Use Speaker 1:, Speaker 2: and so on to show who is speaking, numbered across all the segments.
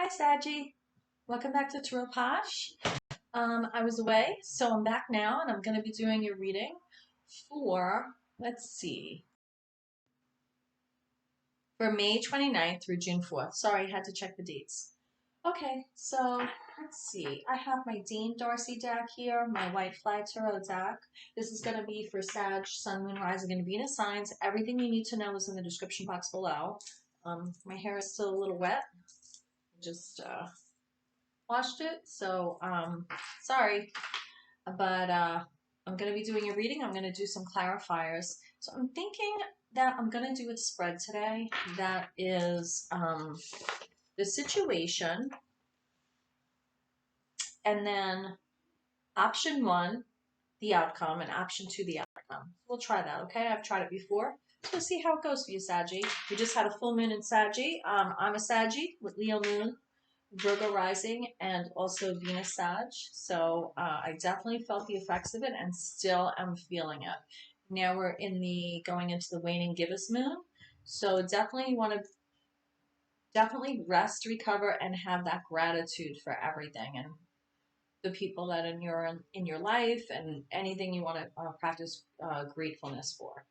Speaker 1: Hi, Saggy. Welcome back to TAROTPOSH. I was away, so I'm back now, and I'm going to be doing your reading for, let's see, for May 29th through June 4th. Sorry, I had to check the dates. Okay, so let's see. I have my Dame Darcy deck here, my White Flag Tarot deck. This is going to be for Sag, Sun, Moon, Rising, and Venus signs. Everything you need to know is in the description box below. My hair is still a little wet. Just washed it, so sorry, but I'm going to be doing a reading. I'm going to do some clarifiers. So I'm thinking that I'm going to do a spread today that is the situation, and then option 1, the outcome, and option 2, the outcome. We'll try that, okay? I've tried it before. We'll see how it goes for you, Saggy. We just had a full moon in Saggy. I'm a Saggy with Leo moon, Virgo rising, and also Venus Sag. So I definitely felt the effects of it and still am feeling it. Now we're in the going into the waning gibbous moon. So definitely want to rest, recover, and have that gratitude for everything and the people that in your life and anything you want to practice gratefulness for.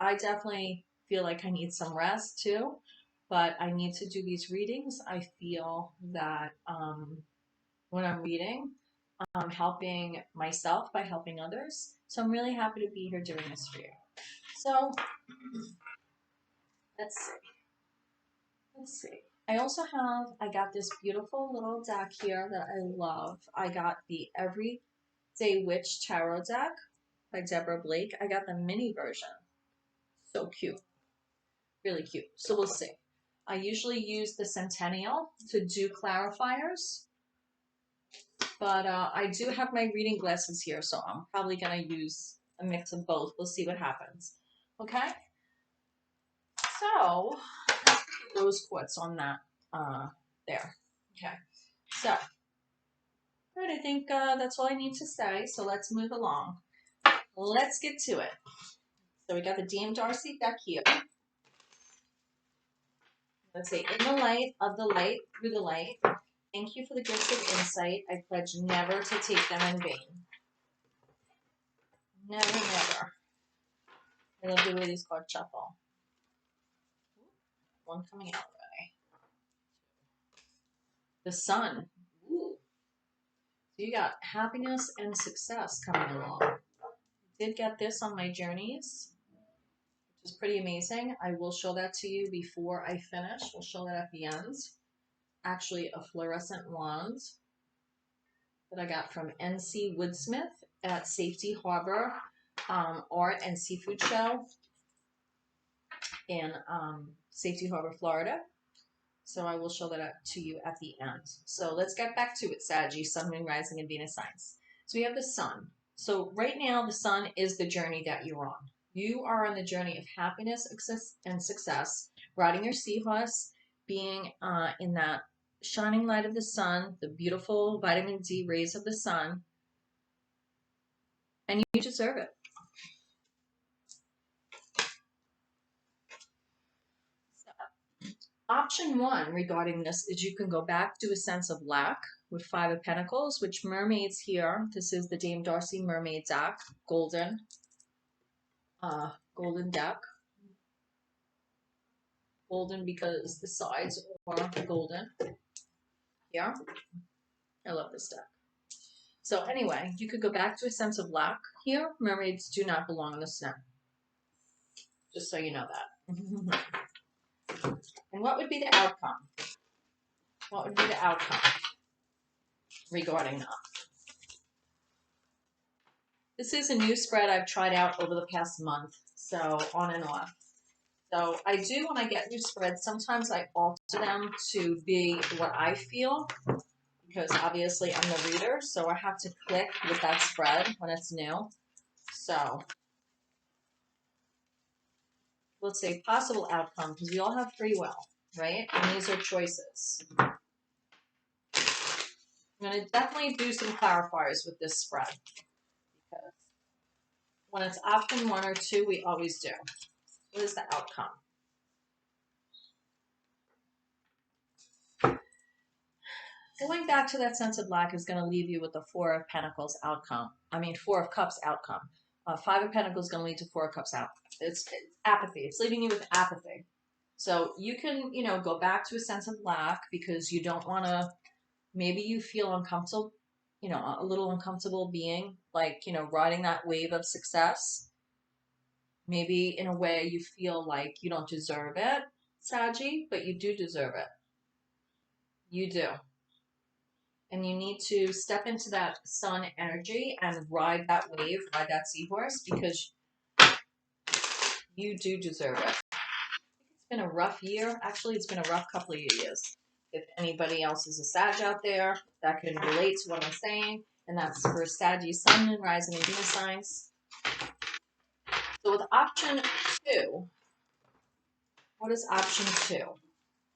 Speaker 1: I definitely feel like I need some rest too. But I need to do these readings. I feel that when I'm reading, I'm helping myself by helping others. So I'm really happy to be here doing this for you. So let's see. I also I got this beautiful little deck here that I love. I got the Everyday Witch Tarot deck by Deborah Blake. I got the mini version. So cute. Really cute. So we'll see. I usually use the Centennial to do clarifiers, but I do have my reading glasses here, so I'm probably going to use a mix of both. We'll see what happens. Okay? So, rose quartz on that there. Okay. So, all right, I think that's all I need to say, so let's move along. Let's get to it. So we got the Dame Darcy deck here. Let's say, in the light of the light, through the light, thank you for the gifts of insight. I pledge never to take them in vain. Never, never. I love the way these cards shuffle. One coming out already. The Sun. Ooh. So you got happiness and success coming along. I did get this on my journeys, which is pretty amazing. I will show that to you before I finish. We'll show that at the end. Actually, a fluorescent wand that I got from NC Woodsmith at Safety Harbor Art and Seafood Show in Safety Harbor, Florida. So I will show that to you at the end. So let's get back to it, Saggy, Sun, Moon, Rising, and Venus signs. So we have the Sun. So right now, the Sun is the journey that you're on. You are on the journey of happiness and success, riding your seahorse, being in that shining light of the sun, the beautiful vitamin D rays of the sun, and you deserve it. Option 1 regarding this is you can go back to a sense of lack with 5 of Pentacles, which mermaids here. This is the Dame Darcy Mermaid deck, golden deck. Golden because the sides are golden. Yeah, I love this deck. So anyway, you could go back to a sense of lack here. Mermaids do not belong in the snow. Just so you know that. And what would be the outcome? What would be the outcome regarding that? This is a new spread I've tried out over the past month, so on and off. So I do, when I get new spreads, sometimes I alter them to be what I feel, because obviously I'm the reader, so I have to click with that spread when it's new. So let's say possible outcome, because we all have free will, right? And these are choices. I'm going to definitely do some clarifiers with this spread, because when it's option 1 or 2, we always do. What is the outcome? Going back to that sense of lack is going to leave you with the Four of Pentacles outcome. I mean, Four of Cups outcome. Five of Pentacles is going to lead to Four of Cups out. It's apathy. It's leaving you with apathy. So you can, you know, go back to a sense of lack because you don't want to, maybe you feel uncomfortable, you know, a little uncomfortable being like, you know, riding that wave of success. Maybe in a way you feel like you don't deserve it, Saggy, but you do deserve it. You do. And you need to step into that sun energy and ride that wave, ride that seahorse, because you do deserve it. It's been a rough year. Actually, it's been a rough couple of years. If anybody else is a Sag out there that can relate to what I'm saying, and that's for Saggy, Sun, and Rising, and Venus signs. So with option 2, what is option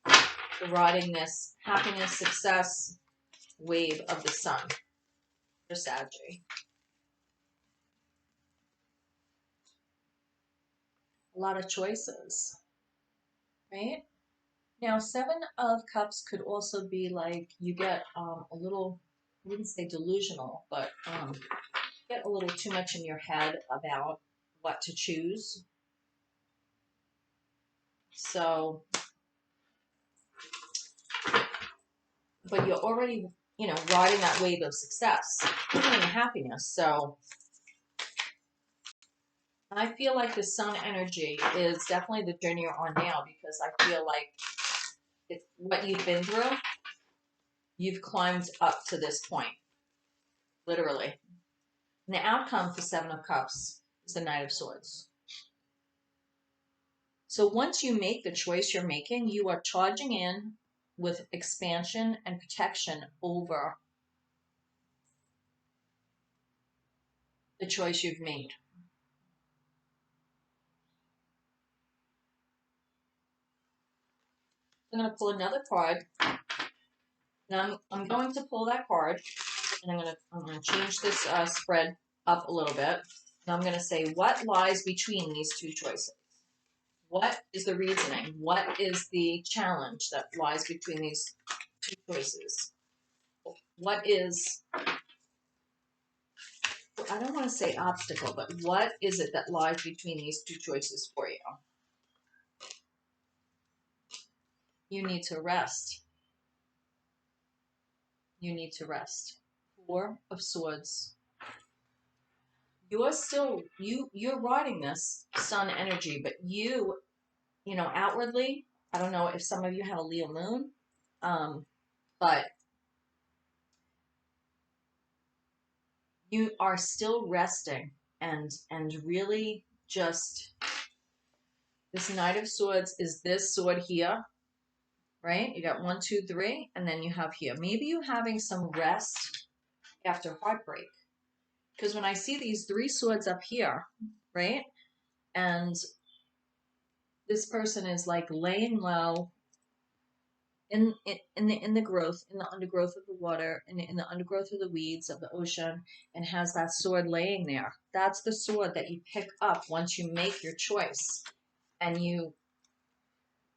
Speaker 1: 2? For riding this happiness, success wave of the sun for Saggy. A lot of choices, right? Now, Seven of Cups could also be like you get a little, I wouldn't say delusional, but get a little too much in your head about what to choose. So, but you're already, you know, riding that wave of success and happiness. So I feel like the sun energy is definitely the journey you're on now, because I feel like it's what you've been through. You've climbed up to this point, literally. And the outcome for Seven of Cups is the Knight of Swords. So once you make the choice you're making, you are charging in with expansion and protection over the choice you've made. I'm going to pull another card, and I'm going to pull that card, and I'm going to change this spread up a little bit. And I'm going to say, what lies between these two choices? What is the reasoning? What is the challenge that lies between these two choices? What is, I don't want to say obstacle, but what is it that lies between these two choices for you? You need to rest. You need to rest. Four of Swords. You're still, you're riding this sun energy, but you know, outwardly, I don't know if some of you have a Leo moon, but you are still resting and really just, this Knight of Swords is this sword here, right? You got 1, 2, 3, and then you have here. Maybe you're having some rest after heartbreak. Because when I see these 3 swords up here, right? And this person is like laying low in the growth, in the undergrowth of the water, in the undergrowth of the weeds of the ocean, and has that sword laying there. That's the sword that you pick up once you make your choice and you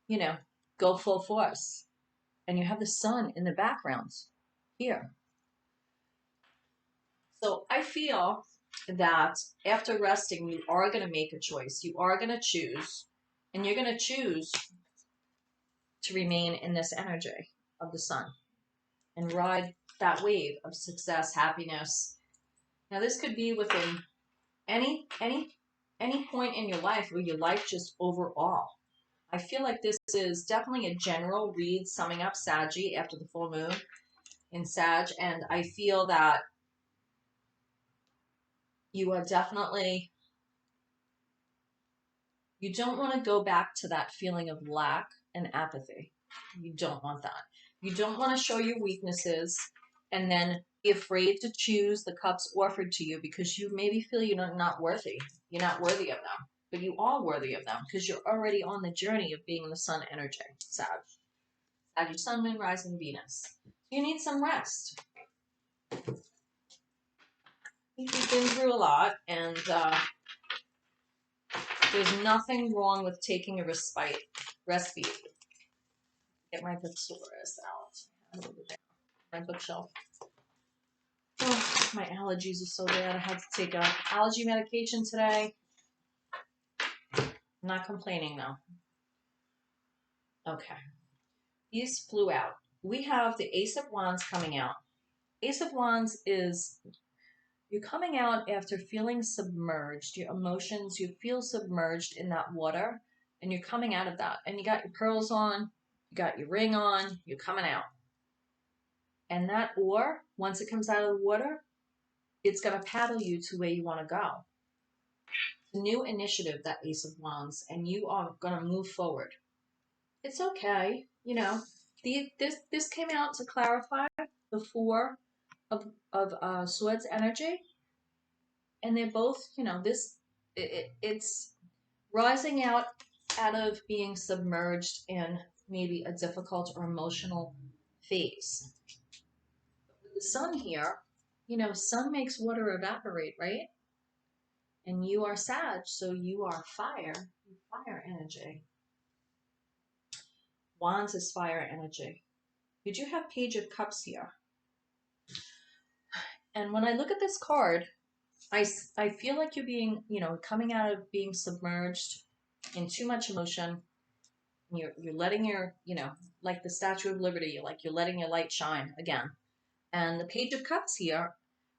Speaker 1: know, go full force. And you have the sun in the background here. So I feel that after resting, you are going to make a choice. You are going to choose, and you're going to choose to remain in this energy of the sun and ride that wave of success, happiness. Now, this could be within any point in your life, or your life just overall. I feel like this is definitely a general read summing up Saggy after the full moon in Sag, and I feel that you are definitely, you don't want to go back to that feeling of lack and apathy. You don't want that. You don't want to show your weaknesses and then be afraid to choose the cups offered to you because you maybe feel you're not worthy. You're not worthy of them, but you are worthy of them because you're already on the journey of being the sun energy, Sag. Sag, your sun, moon, rising, Venus. You need some rest. You've been through a lot, and there's nothing wrong with taking a respite. Get my thesaurus out. my bookshelf. Oh, my allergies are so bad. I had to take a allergy medication today. I'm not complaining though. Okay. These flew out. We have the Ace of Wands coming out. Ace of Wands is you're coming out after feeling submerged. Your emotions, you feel submerged in that water, and you're coming out of that. And you got your pearls on, you got your ring on, you're coming out. And that oar, once it comes out of the water, it's going to paddle you to where you want to go. The new initiative, that Ace of Wands, and you are going to move forward. It's okay. You know, this came out to clarify the Four of Swords energy. And they're both, you know, it's rising out of being submerged in maybe a difficult or emotional phase. The sun here, you know, sun makes water evaporate, right? And you are Sag, so you are fire energy. Wands is fire energy. You do have Page of Cups here. And when I look at this card, I feel like you're being, you know, coming out of being submerged in too much emotion. You're letting your, you know, like the Statue of Liberty, like you're letting your light shine again. And the Page of Cups here,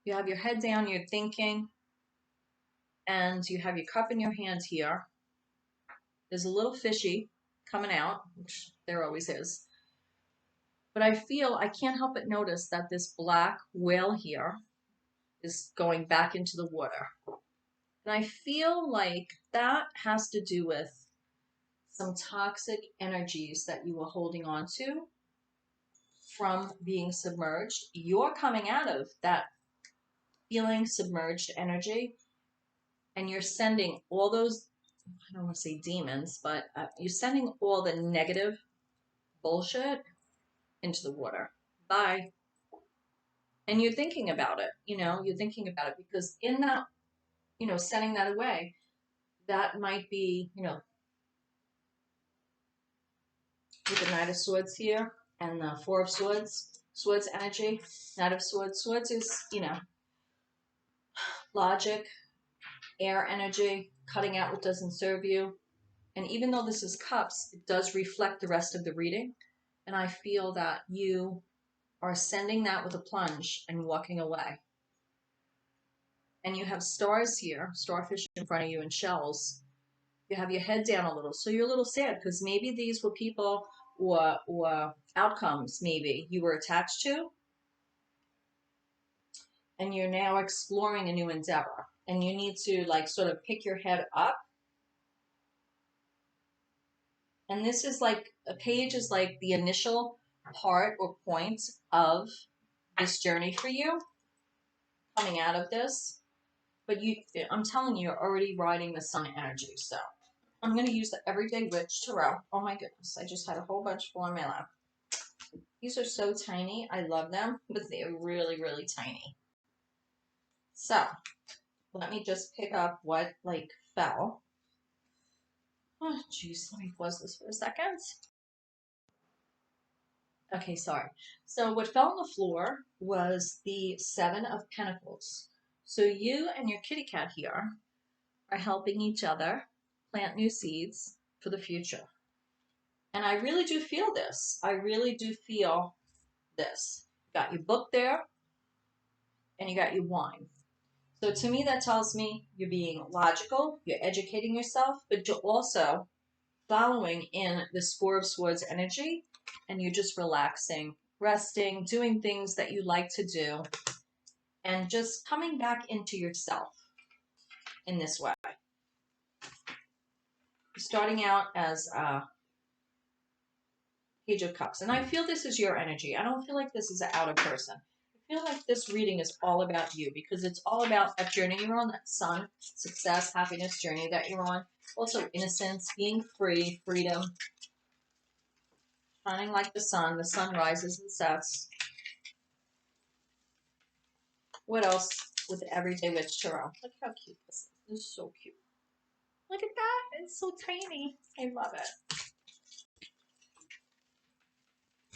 Speaker 1: you have your head down, you're thinking, and you have your cup in your hand here. There's a little fishy coming out, which there always is. But I can't help but notice that this black whale here is going back into the water. And I feel like that has to do with some toxic energies that you were holding on to from being submerged. You're coming out of that feeling submerged energy, and you're sending all those, I don't want to say demons, but you're sending all the negative bullshit into the water. Bye. And you're thinking about it, you know, you're thinking about it because in that, you know, sending that away, that might be, you know, with the Knight of Swords here and the Four of Swords, Swords energy, Knight of Swords. Swords is, you know, logic, air energy, cutting out what doesn't serve you. And even though this is cups, it does reflect the rest of the reading. And I feel that you are sending that with a plunge and walking away. And you have stars here, starfish in front of you and shells. You have your head down a little. So you're a little sad because maybe these were people or outcomes maybe you were attached to. And you're now exploring a new endeavor. And you need to like sort of pick your head up. And this is like, a page is like the initial part or point of this journey for you, coming out of this. But I'm telling you, you're already riding the sun energy. So I'm going to use the Everyday Witch Tarot. Oh my goodness, I just had a whole bunch fall in my lap. These are so tiny. I love them, but they're really, really tiny. So let me just pick up what like fell. Oh, jeez, let me pause this for a second. Okay, sorry. So what fell on the floor was the Seven of Pentacles. So you and your kitty cat here are helping each other plant new seeds for the future. And I really do feel this. I really do feel this. You got your book there, and you got your wine. So to me, that tells me you're being logical, you're educating yourself, but you're also following in this Four of Swords energy, and you're just relaxing, resting, doing things that you like to do, and just coming back into yourself in this way. Starting out as Page of Cups. And I feel this is your energy. I don't feel like this is an outer person. I feel like this reading is all about you because it's all about that journey you're on, that sun, success, happiness journey that you're on. Also innocence, being free, freedom, shining like the sun. The sun rises and sets. What else with the Everyday Witch Tarot? Look how cute this is. This is so cute. Look at that. It's so tiny. I love it.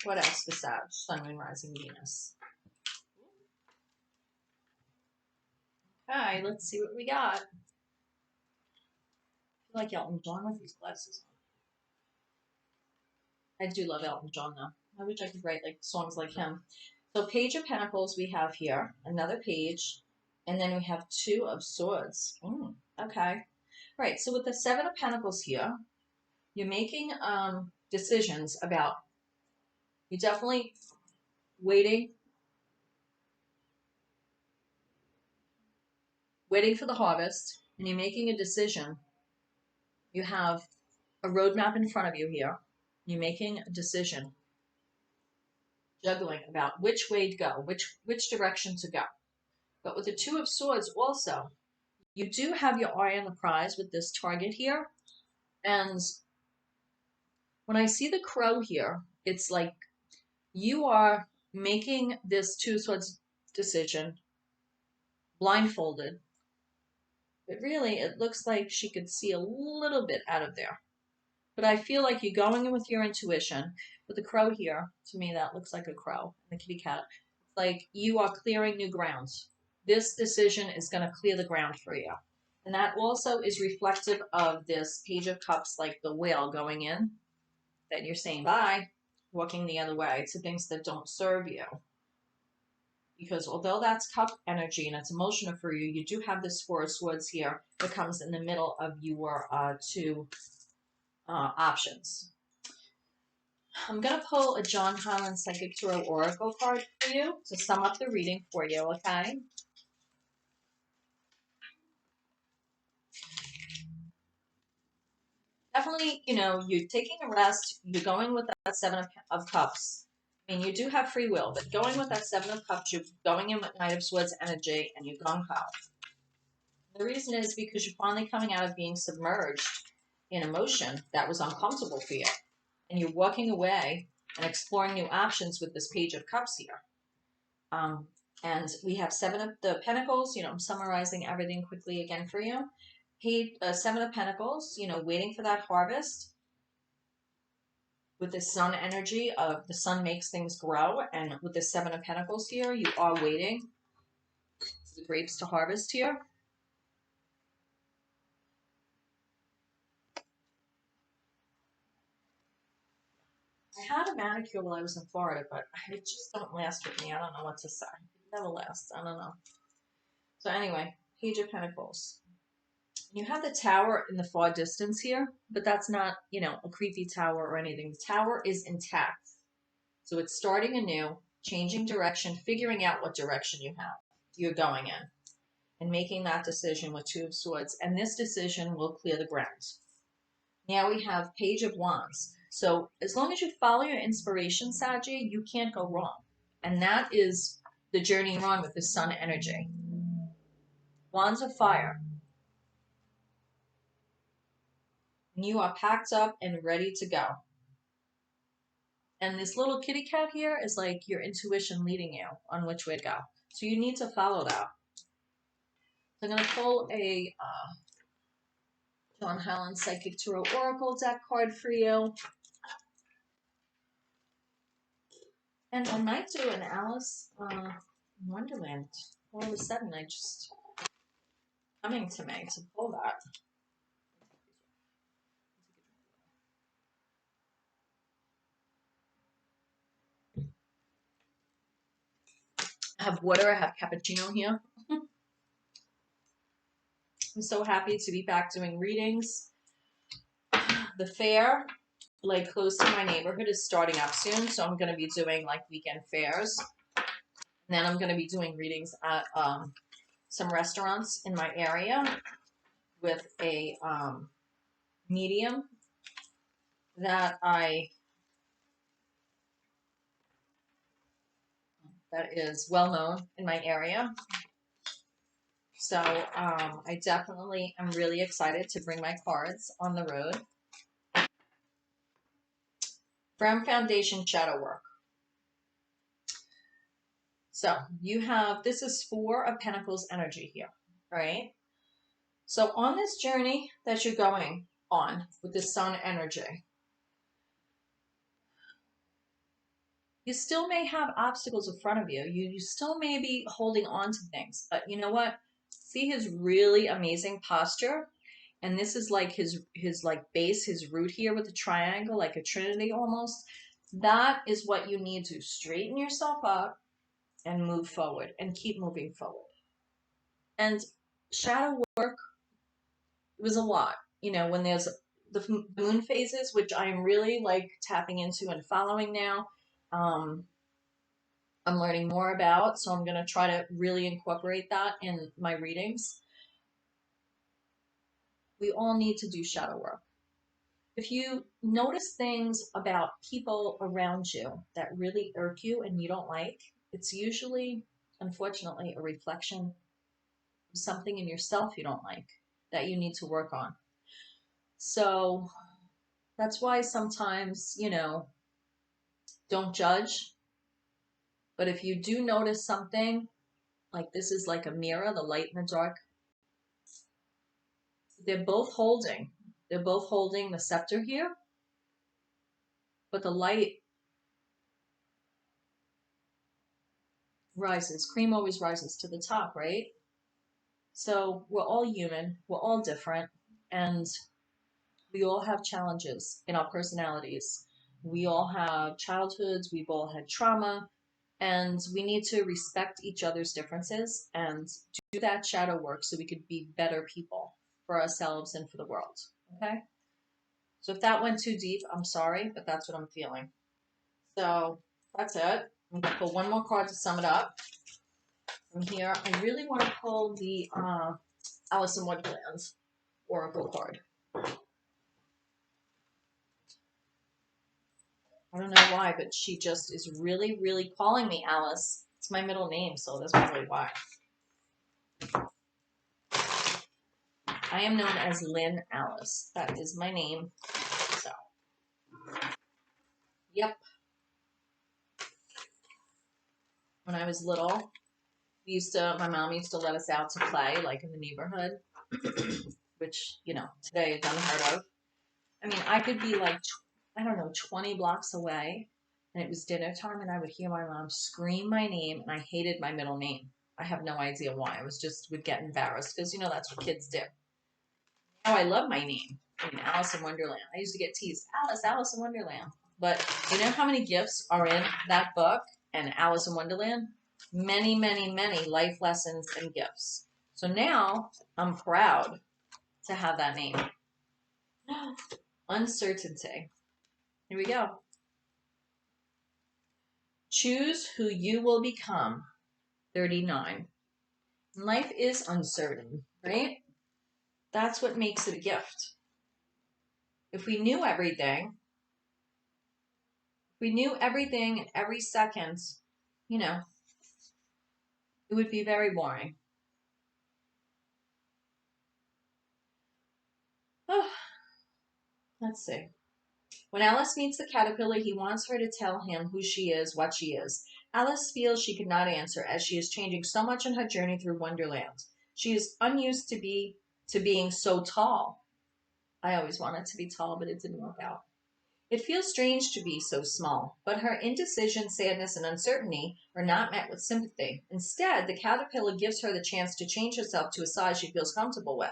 Speaker 1: What else for Sag? Sun, Moon, Rising, Venus. Okay, let's see what we got. I feel like Elton John with these glasses on. I do love Elton John, though. I wish I could write like songs like him. So Page of Pentacles we have here. Another page. And then we have Two of Swords. Okay. Right, so with the Seven of Pentacles here, you're making decisions about, you're definitely waiting for the harvest, and you're making a decision. You have a roadmap in front of you here. You're making a decision, juggling about which way to go, which direction to go. But with the Two of Swords also, you do have your eye on the prize with this target here. And when I see the crow here, it's like you are making this Two of Swords decision blindfolded. But really, it looks like she could see a little bit out of there. But I feel like you're going in with your intuition. With the crow here, to me, that looks like a crow, the kitty cat. It's like you are clearing new grounds. This decision is going to clear the ground for you. And that also is reflective of this Page of Cups, like the whale going in, that you're saying bye, walking the other way to things that don't serve you. Because although that's cup energy and it's emotional for you, you do have this Four of Swords here that comes in the middle of your two options. I'm going to pull a John Highland Psychic Tarot Oracle card for you to sum up the reading for you, okay? Definitely, you know, you're taking a rest. You're going with that Seven of Cups. I mean, you do have free will, but going with that Seven of Cups, you're going in with Knight of Swords energy, and you're gung-ho. The reason is because you're finally coming out of being submerged in emotion that was uncomfortable for you. And you're walking away and exploring new options with this Page of Cups here. And we have Seven of the Pentacles. You know, I'm summarizing everything quickly again for you. Seven of Pentacles, you know, waiting for that harvest. With the Sun energy of the sun makes things grow. And with the Seven of Pentacles here, you are waiting for the grapes to harvest here. I had a manicure while I was in Florida, but it just don't last with me. I don't know what to say. It never lasts. I don't know. So anyway, Page of Pentacles. You have the tower in the far distance here, but that's not, you know, a creepy tower or anything. The tower is intact. So it's starting anew, changing direction, figuring out what direction you're going in, and making that decision with Two of Swords. And this decision will clear the ground. Now we have Page of Wands. So as long as you follow your inspiration, Saggy, you can't go wrong. And that is the journey you're on with the Sun energy. Wands of Fire. And you are packed up and ready to go. And this little kitty cat here is like your intuition leading you on which way to go. So you need to follow that. So I'm going to pull a John Highland Psychic Tarot Oracle deck card for you. And I might do an Alice in Wonderland. All of a sudden, I just coming to me to pull that. I have water. I have cappuccino here. I'm so happy to be back doing readings. The fair, like close to my neighborhood, is starting up soon, so I'm going to be doing like weekend fairs. And then I'm going to be doing readings at some restaurants in my area with a medium that is well known in my area. So I definitely am really excited to bring my cards on the road. From Foundation Shadow Work. So you have, this is Four of Pentacles energy here, right? So on this journey that you're going on with the Sun energy, You still may have obstacles in front of you. You still may be holding on to things, but you know what? See his really amazing posture? And this is like his like base, his root here with the triangle, like a trinity almost. That is what you need to straighten yourself up and move forward and keep moving forward. And shadow work was a lot. You know, when there's the moon phases, which I am really like tapping into and following now. I'm learning more about, so I'm going to try to really incorporate that in my readings. We all need to do shadow work. If you notice things about people around you that really irk you and you don't like, it's usually, unfortunately, a reflection of something in yourself you don't like that you need to work on. So that's why sometimes, you know, don't judge. But if you do notice something, like this is like a mirror, the light and the dark, they're both holding. They're both holding the scepter here, but the light rises. Cream always rises to the top, right? So we're all human, we're all different, and we all have challenges in our personalities. We all have childhoods, we've all had trauma, and we need to respect each other's differences and do that shadow work so we could be better people for ourselves and for the world. Okay? So if that went too deep, I'm sorry, but that's what I'm feeling. So that's it. I'm going to pull one more card to sum it up. From here, I really want to pull the Alice in Wonderland Oracle card. I don't know why, but she just is really, really calling me Alice. It's my middle name, so that's probably why. I am known as Lynn Alice. That is my name. So, yep. When I was little, my mom used to let us out to play, like in the neighborhood, which, you know, today is unheard of. I mean, I could be like, I don't know, 20 blocks away, and it was dinner time, and I would hear my mom scream my name, and I hated my middle name. I have no idea why. I would get embarrassed, because, you know, that's what kids do. Now I love my name. I mean, Alice in Wonderland. I used to get teased, Alice in Wonderland. But you know how many gifts are in that book and Alice in Wonderland? Many, many, many life lessons and gifts. So now I'm proud to have that name. Uncertainty. Here we go. Choose who you will become. 39. Life is uncertain, right? That's what makes it a gift. If we knew everything, in every second, you know, it would be very boring. Oh, let's see. When Alice meets the caterpillar, he wants her to tell him who she is, what she is. Alice feels she could not answer as she is changing so much in her journey through Wonderland. She is unused to being so tall. I always wanted to be tall, but it didn't work out. It feels strange to be so small, but her indecision, sadness, and uncertainty are not met with sympathy. Instead, the caterpillar gives her the chance to change herself to a size she feels comfortable with.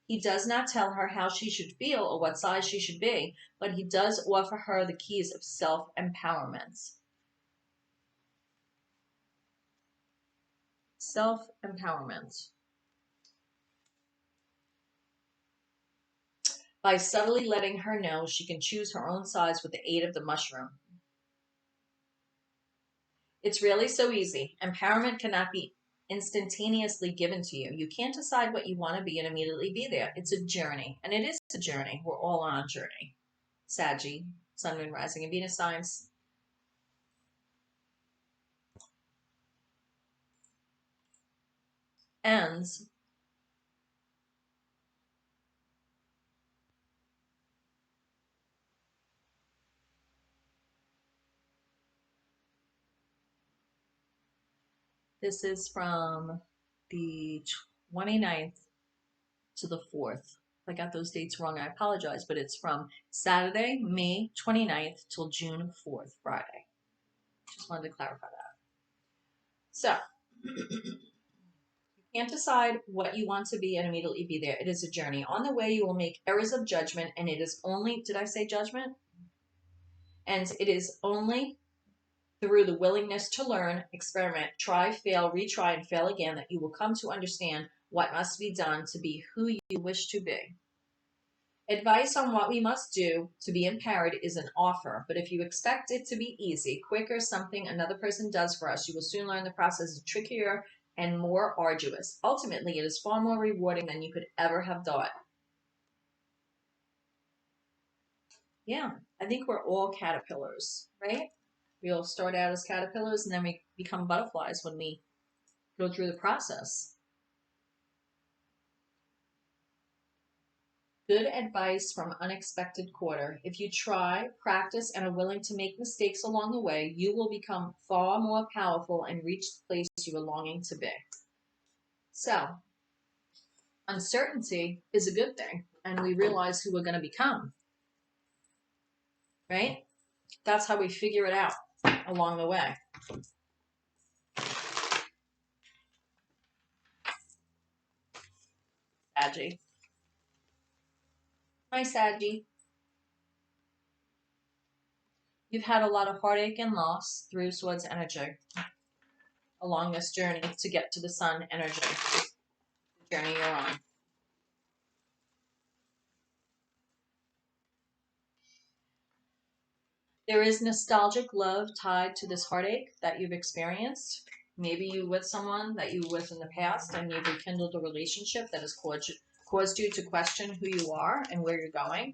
Speaker 1: He does not tell her how she should feel or what size she should be, but he does offer her the keys of self-empowerment. Self-empowerment. By subtly letting her know she can choose her own size with the aid of the mushroom. It's really so easy. Empowerment cannot be instantaneously given to you. You can't decide what you want to be and immediately be there. It's a journey, and it is a journey. We're all on a journey. Saggy, Sun, Moon, Rising, and Venus signs. Ends. This is from the 29th to the 4th. If I got those dates wrong, I apologize, but it's from Saturday, May 29th till June 4th, Friday. Just wanted to clarify that. So, you can't decide what you want to be and immediately be there. It is a journey. On the way, you will make errors of judgment, and it is only, did I say judgment? And it is only through the willingness to learn, experiment, try, fail, retry, and fail again that you will come to understand what must be done to be who you wish to be. Advice on what we must do to be empowered is an offer, but if you expect it to be easy, quicker, something another person does for us, you will soon learn the process is trickier and more arduous. Ultimately, it is far more rewarding than you could ever have thought. Yeah, I think we're all caterpillars, right? We all start out as caterpillars and then we become butterflies when we go through the process. Good advice from unexpected quarter. If you try, practice, and are willing to make mistakes along the way, you will become far more powerful and reach the place you are longing to be. So, uncertainty is a good thing, and we realize who we're going to become, right? That's how we figure it out along the way. Saggy. Hi, Saggy. You've had a lot of heartache and loss through Swords energy along this journey to get to the Sun energy, the journey you're on. There is nostalgic love tied to this heartache that you've experienced. Maybe you with someone that you were with in the past and you've rekindled a relationship that has caused you to question who you are and where you're going.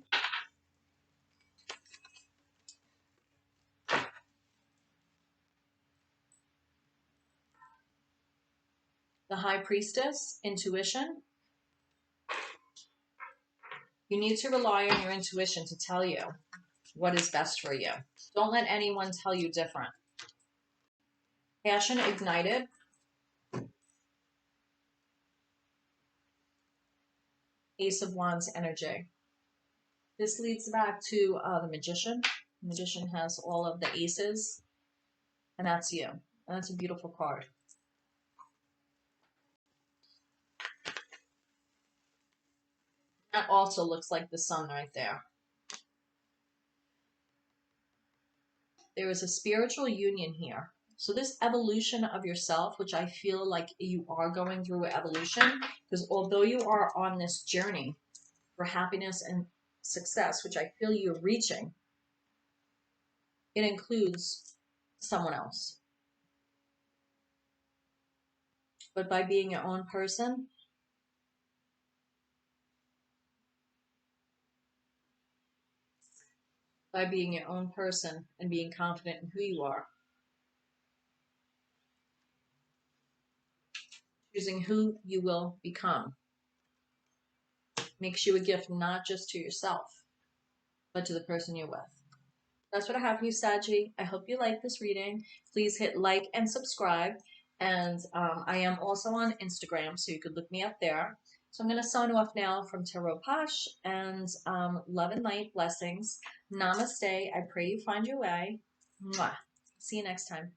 Speaker 1: The High Priestess, intuition. You need to rely on your intuition to tell you what is best for you. Don't let anyone tell you different. Passion ignited. Ace of Wands energy. This leads back to the Magician. The Magician has all of the aces, and that's you. And that's a beautiful card. That also looks like the Sun right there. There is a spiritual union here. So this evolution of yourself, which I feel like you are going through evolution, because although you are on this journey for happiness and success, which I feel you're reaching, it includes someone else. But by being your own person, and being confident in who you are, choosing who you will become, makes you a gift not just to yourself, but to the person you're with. That's what I have for you, Saggy. I hope you like this reading. Please hit like and subscribe. And I am also on Instagram, so you could look me up there. So I'm going to sign off now from TAROTPOSH, and love and light, blessings. Namaste. I pray you find your way. Mwah. See you next time.